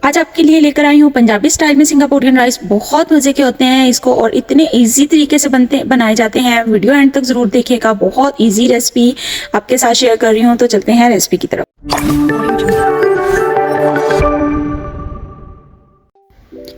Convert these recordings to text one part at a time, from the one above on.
आज आपके लिए लेकर आई हूँ पंजाबी स्टाइल में सिंगापुरियन राइस। बहुत मज़े के होते हैं इसको और इतने इजी तरीके से बनाए जाते हैं। वीडियो एंड तक ज़रूर देखिएगा। बहुत इजी रेसिपी आपके साथ शेयर कर रही हूँ, तो चलते हैं रेसिपी की तरफ।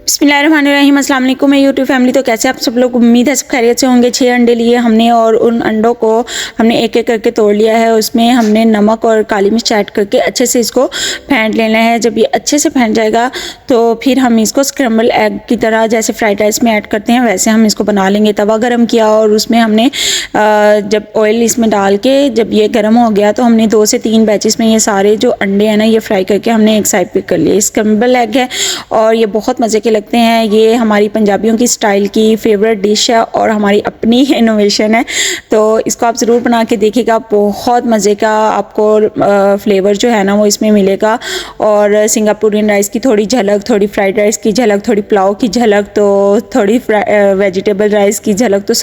बिस्मिल्लाहिर्रहमानिर्रहीम। अस्सलाम वालेकुम यूट्यूब फैमिली। तो कैसे आप सब लोग, उम्मीद है सब खैरियत से होंगे। 6 अंडे लिए हमने और उन अंडों को हमने एक एक करके तोड़ लिया है। उसमें हमने नमक और काली मिर्च ऐड करके अच्छे से इसको फेंट लेना है। जब ये अच्छे से फेंट जाएगा तो फिर हम इसको स्क्रम्बल एग की तरह जैसे फ्राइड राइस में ऐड करते हैं वैसे हम इसको बना लेंगे। तवा गरम किया और उसमें हमने जब ऑयल इसमें डाल के जब ये गर्म हो गया तो हमने 2 से 3 बैचेस में ये सारे जो अंडे हैं ना ये फ्राई करके हमने एक साइड पे कर लिए। स्क्रम्बल एग है और ये बहुत मज़े के लगते हैं। ये हमारी पंजाबियों की स्टाइल की फेवरेट डिश है और हमारी अपनी इनोवेशन है, तो इसको आप ज़रूर बना के देखिएगा। बहुत मज़े का आपको फ्लेवर जो है ना वो इसमें मिलेगा। और सिंगापुरियन राइस की थोड़ी झलक, थोड़ी फ्राइड राइस की झलक, थोड़ी पुलाव की झलक, तो थोड़ी वेजिटेबल राइस की झलक, तो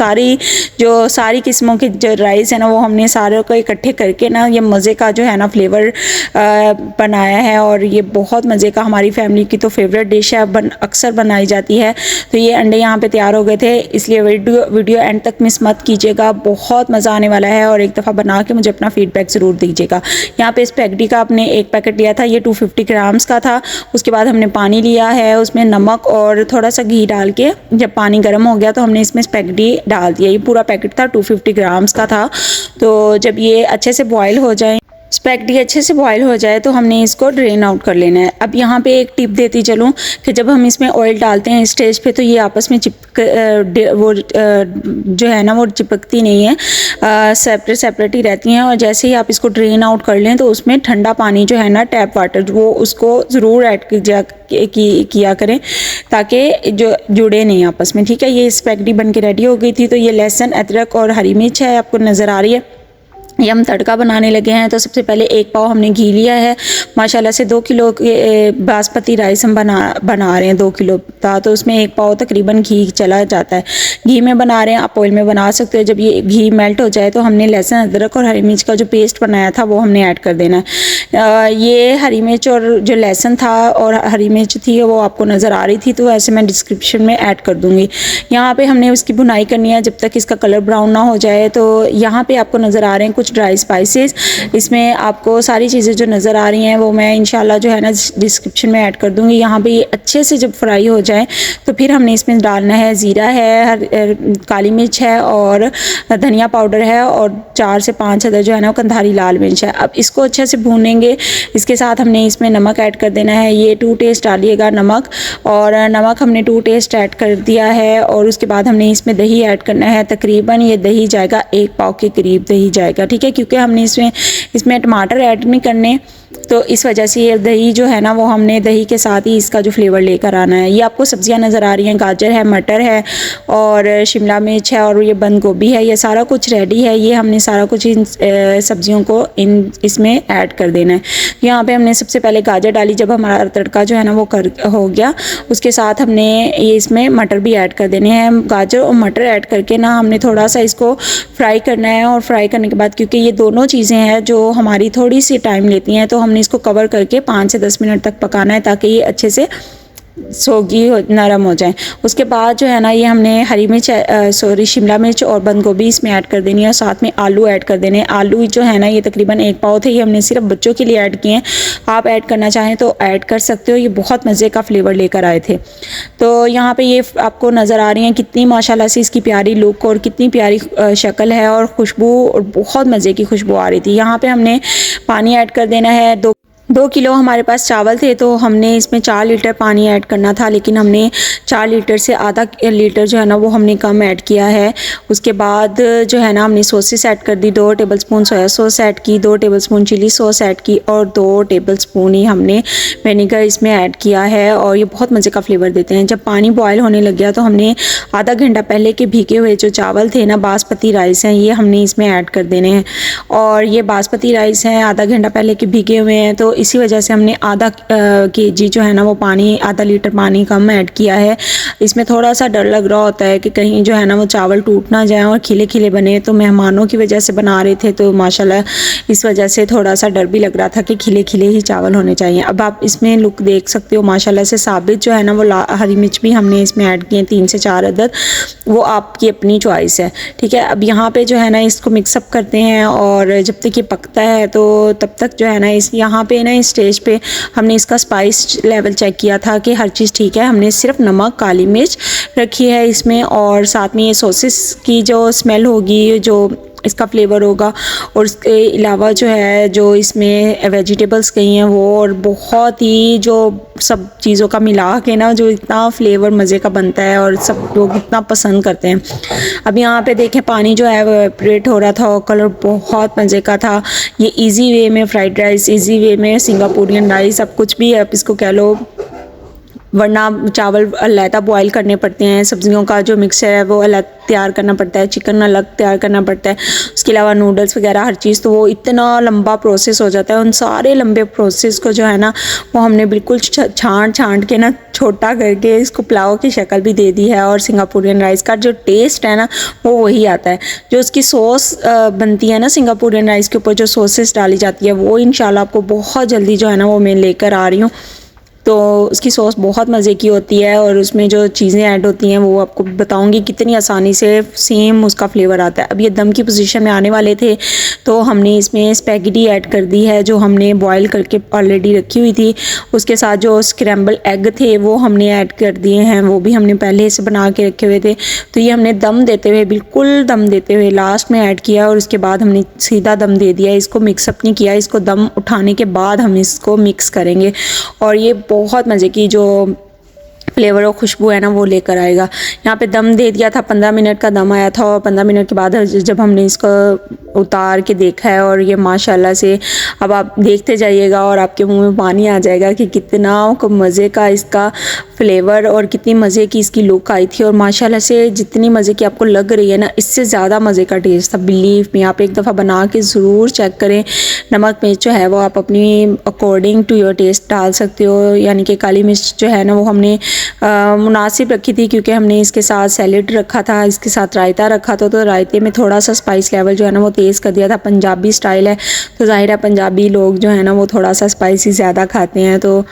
सारी किस्मों के जो राइस है ना वो हमने सारे को इकट्ठे करके ना ये मज़े का जो है ना फ्लेवर बनाया है। और ये बहुत मज़े का, हमारी फैमिली की तो फेवरेट डिश है, अक्सर बनाई जाती है। तो ये अंडे यहाँ पे तैयार हो गए थे, इसलिए वीडियो एंड तक मिस मत कीजिएगा। बहुत मज़ा आने वाला है और एक दफ़ा बना के मुझे अपना फीडबैक ज़रूर दीजिएगा। यहाँ पे स्पैगेटी का आपने एक पैकेट लिया था, ये 250 ग्राम्स का था। उसके बाद हमने पानी लिया है, उसमें नमक और थोड़ा सा घी डाल के जब पानी गर्म हो गया तो हमने इसमें स्पैगेटी डाल दिया। ये पूरा पैकेट था, 250 ग्राम्स का था। तो जब ये अच्छे से बॉयल हो जाए, स्पैगेटी अच्छे से बॉयल हो जाए तो हमने इसको ड्रेन आउट कर लेना है। अब यहाँ पे एक टिप देती चलूँ कि जब हम इसमें ऑयल डालते हैं स्टेज पे तो ये आपस में जो है ना वो चिपकती नहीं है, सेपरेट ही रहती हैं। और जैसे ही आप इसको ड्रेन आउट कर लें तो उसमें ठंडा पानी जो है ना, टैप वाटर, वो उसको ज़रूर ऐड किया करें ताकि जो जुड़े नहीं आपस में। ठीक है, ये स्पैगेटी बन के रेडी हो गई थी। तो ये लहसुन, अदरक और हरी मिर्च है, आपको नज़र आ रही है। ये हम तड़का बनाने लगे हैं। तो सबसे पहले 1 पाव हमने घी लिया है। माशाल्लाह से 2 किलो के बासमती राइस हम बना रहे हैं, 2 किलो था तो उसमें 1 पाव तकरीबन घी चला जाता है। घी में बना रहे हैं, आप ऑयल में बना सकते हो। जब ये घी मेल्ट हो जाए तो हमने लहसुन, अदरक और हरी मिर्च का जो पेस्ट बनाया था वो हमने ऐड कर देना है। ये हरी मिर्च और जो लहसुन था और हरी मिर्च थी वो आपको नज़र आ रही थी, तो ऐसे मैं डिस्क्रिप्शन में ऐड कर दूँगी। यहाँ पर हमने उसकी भुनाई करनी है जब तक इसका कलर ब्राउन ना हो जाए। तो यहाँ पर आपको नज़र आ रहे हैं ड्राई स्पाइसेस। इसमें आपको सारी चीज़ें जो नज़र आ रही हैं वो मैं इंशाल्लाह जो है ना डिस्क्रिप्शन में ऐड कर दूंगी। यहाँ पे ये अच्छे से जब फ्राई हो जाए तो फिर हमने इसमें डालना है ज़ीरा है, काली मिर्च है और धनिया पाउडर है और 4 से 5 अदर जो है ना वो कंधारी लाल मिर्च है। अब इसको अच्छे से भूनेंगे। इसके साथ हमने इसमें नमक ऐड कर देना है। ये 2 टेस्ट डालिएगा नमक, और नमक हमने 2 टेस्ट ऐड कर दिया है। और उसके बाद हमने इसमें दही ऐड करना है। तकरीबन ये दही जाएगा 1 पाव के करीब दही जाएगा। ठीक है, क्योंकि हमने इसमें टमाटर ऐड नहीं करने, तो इस वजह से ये दही जो है ना वो हमने दही के साथ ही इसका जो फ्लेवर लेकर आना है। ये आपको सब्जियां नज़र आ रही हैं, गाजर है, मटर है और शिमला मिर्च है और ये बंद गोभी है। ये सारा कुछ रेडी है। ये हमने सारा कुछ इन सब्जियों को इसमें ऐड कर देना है। यहाँ पे हमने सबसे पहले गाजर डाली। जब हमारा तड़का जो है ना वो हो गया, उसके साथ हमने ये इसमें मटर भी ऐड कर देने हैं। गाजर और मटर ऐड करके ना हमने थोड़ा सा इसको फ्राई करना है। और फ्राई करने के बाद, क्योंकि ये दोनों चीज़ें हैं जो हमारी थोड़ी सी टाइम लेती हैं, तो हमने इसको कवर करके 5 से 10 मिनट तक पकाना है ताकि ये अच्छे से नरम हो जाए। उसके बाद जो है ना ये हमने हरी मिर्च शिमला मिर्च और बंद गोभी इसमें ऐड कर देनी है और साथ में आलू ऐड कर देने हैं। आलू जो है ना ये तकरीबन 1 पाव थे। ये हमने सिर्फ बच्चों के लिए ऐड किए हैं, आप ऐड करना चाहें तो ऐड कर सकते हो। ये बहुत मज़े का फ्लेवर लेकर आए थे। तो यहाँ पे ये आपको नज़र आ रही हैं कितनी माशाल्लाह से इसकी प्यारी लुक और कितनी प्यारी शक्ल है और खुशबू, और बहुत मज़े की खुशबू आ रही थी। यहाँ पर हमने पानी ऐड कर देना है। 2 किलो हमारे पास चावल थे तो हमने इसमें 4 लीटर पानी ऐड करना था, लेकिन हमने 4 लीटर से आधा लीटर जो है ना वो हमने कम ऐड किया है। उसके बाद जो है ना हमने सॉसेस ऐड कर दी। 2 टेबलस्पून सोया सॉस ऐड की, 2 टेबलस्पून चिली सॉस ऐड की और 2 टेबलस्पून ही हमने विनेगर इसमें ऐड किया है। और ये बहुत मज़े का फ्लेवर देते हैं। जब पानी बॉयल होने लग गया तो हमने आधा घंटा पहले के भीगे हुए जो चावल थे ना, बासमती राइस हैं, ये हमने इसमें ऐड कर देने हैं। और ये बासमती राइस हैं, आधा घंटा पहले के भीगे हुए हैं, तो इसी वजह से हमने आधा केजी जो है ना वो पानी, आधा लीटर पानी कम ऐड किया है। इसमें थोड़ा सा डर लग रहा होता है कि कहीं जो है ना वो चावल टूट ना जाए और खिले खिले बने। तो मेहमानों की वजह से बना रहे थे तो माशाल्लाह इस वजह से थोड़ा सा डर भी लग रहा था कि खिले खिले ही चावल होने चाहिए। अब आप इसमें लुक देख सकते हो माशाल्लाह से साबित जो है ना वो हरी मिर्च भी हमने इसमें ऐड किए 3 से 4 अदद, वो आपकी अपनी चॉइस है, ठीक है। अब यहाँ पे जो है ना इसको मिक्सअप करते हैं और जब तक ये पकता है तो तब तक जो है ना यहाँ पे ना इस स्टेज पे हमने इसका स्पाइस लेवल चेक किया था कि हर चीज़ ठीक है। हमने सिर्फ नमक, काली मिर्च रखी है इसमें और साथ में ये सॉसेस की जो स्मेल होगी, जो इसका फ्लेवर होगा, और इसके अलावा जो है जो इसमें वेजिटेबल्स गई हैं वो, और बहुत ही जो सब चीज़ों का मिला के ना जो इतना फ्लेवर मज़े का बनता है और सब लोग इतना पसंद करते हैं। अब यहाँ पे देखें पानी जो है वो एवपोरेट हो रहा था और कलर बहुत मज़े का था। ये इजी वे में फ्राइड राइस, इजी वे में सिंगापुरियन राइस, अब कुछ भी आप इसको कह लो, वरना चावल अलग बॉईल करने पड़ते हैं, सब्जियों का जो मिक्सचर है वो अलग तैयार करना पड़ता है, चिकन अलग तैयार करना पड़ता है, उसके अलावा नूडल्स वगैरह हर चीज़, तो वो इतना लंबा प्रोसेस हो जाता है। उन सारे लंबे प्रोसेस को जो है ना वो हमने बिल्कुल छांट के ना छोटा करके इसको पुलाव की शक्ल भी दे दी है। और सिंगापुरियन राइस का जो टेस्ट है ना वो वही आता है। जो उसकी सॉस बनती है ना सिंगापुरियन राइस के ऊपर जो सॉसेस डाली जाती है वो इंशाल्लाह आपको बहुत जल्दी जो है ना वो मैं लेकर आ रही हूँ। तो उसकी सॉस बहुत मज़े की होती है और उसमें जो चीज़ें ऐड होती हैं वो आपको बताऊंगी कितनी आसानी से सेम उसका फ्लेवर आता है। अब ये दम की पोजीशन में आने वाले थे तो हमने इसमें स्पैगेटी ऐड कर दी है जो हमने बॉईल करके ऑलरेडी रखी हुई थी। उसके साथ जो स्क्रैम्बल एग थे वो हमने ऐड कर दिए हैं, वो भी हमने पहले से बना के रखे हुए थे। तो ये हमने दम देते हुए, बिल्कुल दम देते हुए लास्ट में ऐड किया और उसके बाद हमने सीधा दम दे दिया। इसको मिक्सअप नहीं किया, इसको दम उठाने के बाद हम इसको मिक्स करेंगे और ये बहुत मज़े की जो फ्लेवर और खुशबू है ना वो लेकर आएगा। यहाँ पे दम दे दिया था, 15 मिनट का दम आया था और 15 मिनट के बाद जब हमने इसको उतार के देखा है और ये माशाल्लाह से अब आप देखते जाइएगा और आपके मुंह में पानी आ जाएगा कि कितना मज़े का इसका फ्लेवर और कितनी मज़े की इसकी लुक आई थी। और माशाल्लाह से जितनी मज़े की आपको लग रही है ना इससे ज़्यादा मज़े का टेस्ट था। बिलीव में आप एक दफ़ा बना के ज़रूर चेक करें। नमक मिर्च जो है वो आप अपनी अकॉर्डिंग टू योर टेस्ट डाल सकते हो, यानी कि काली मिर्च जो है ना वो हमने मुनासिब रखी थी क्योंकि हमने इसके साथ सैलेड रखा था, इसके साथ रायता रखा था, तो रायते में थोड़ा सा स्पाइस लेवल जो है ना वो तेज़ कर दिया था। पंजाबी स्टाइल है तो ज़ाहिर है पंजाबी लोग जो है ना वो थोड़ा सा स्पाइसी ज़्यादा खाते हैं, तो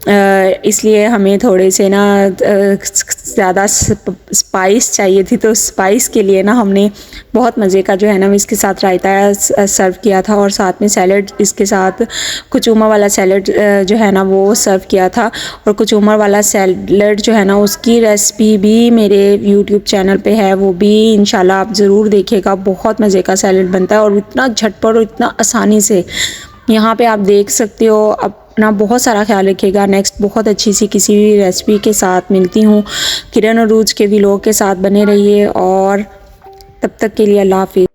इसलिए हमें थोड़े से ना ज़्यादा स्पाइस चाहिए थी। तो स्पाइस के लिए ना हमने बहुत मज़े का जो है ना इसके साथ रायता सर्व किया था और साथ में सैलड, इसके साथ कुचुमा वाला सैलड जो है ना वो सर्व किया था। और कुचुमा वाला सैलड जो है ना उसकी रेसिपी भी मेरे यूट्यूब चैनल पे है, वो भी इंशाल्लाह आप ज़रूर देखिएगा। बहुत मज़े का सैलड बनता है और इतना झटपट और इतना आसानी से यहाँ पे आप देख सकते हो। अपना बहुत सारा ख्याल रखिएगा। नेक्स्ट बहुत अच्छी सी किसी भी रेसिपी के साथ मिलती हूँ। किरण और रूज के व्लॉग के साथ बने रहिए और तब तक के लिए अल्लाह हाफिज़।